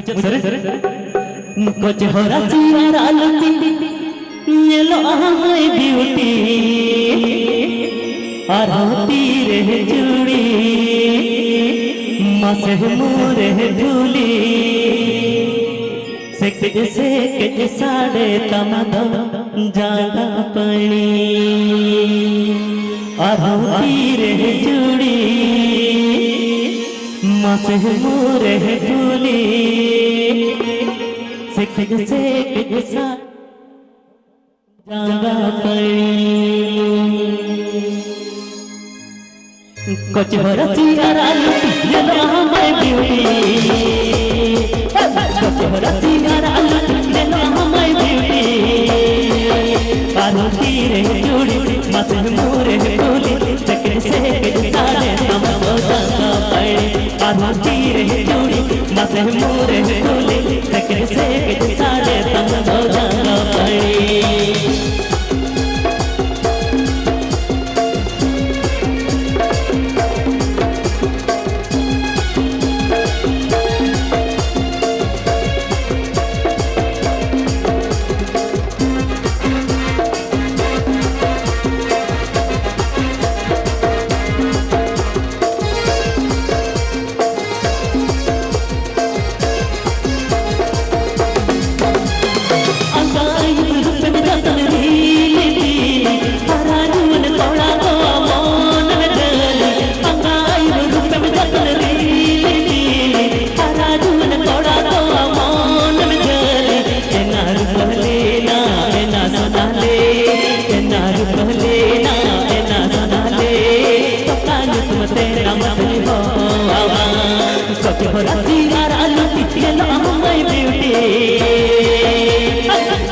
कुछ हो रहा ये लो हाय ब्यूटी और होती रहे जुड़ी मसे मोरे धूली से साड़े तमदो जागा पड़ी और होती रहे जुड़ी मसे मोरे धूली से जागा पड़ी कुछ हो रची आरालू ये लो हमारी ब्यूटी कुछ हो रची आरालू ये लो हमारी ब्यूटी पारोती रहे जुड़ी मत मोरे बोली तकन से सारे हम तो जागा पड़ी पारोती रहे जुड़ी मत मोरे बोली तकन से सारे हम तो जागा पड़ी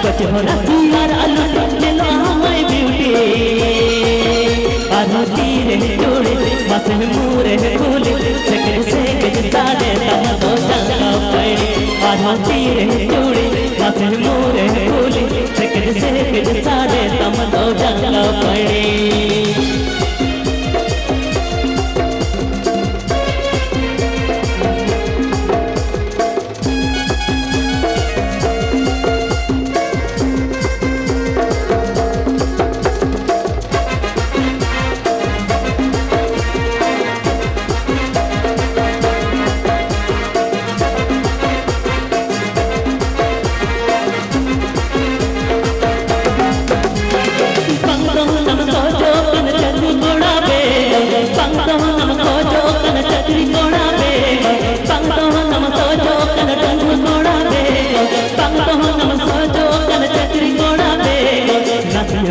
कुछ हो रहा यार आलू ले लो हमारी ब्यूटी आरोती रहे जोड़े बस मोरे बोले सकरे से साड़े तम तो जागा पड़ी आरोती रहे जोड़े बस मोरे बोले सकरे से साड़े तम तो जागा पड़ी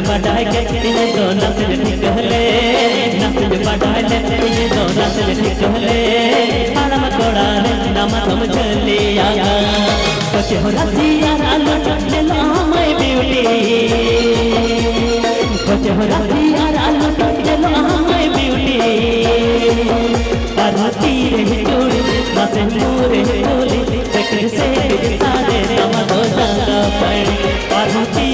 बढ़ाए के ये दो नस्ल निकले नस्ल बढ़ाए ये दो नस्ल निकले आलम कोड़ा ने नाम तुम चले आया कुछ हो रही यार आलू ले लो हमारी ब्यूटी कुछ हो रही यार आलू ले लो हमारी ब्यूटी पार्वती रहे जोड़ी मसे मोरे बोली तकन से सारे तम तो जागा पड़ी पार्वती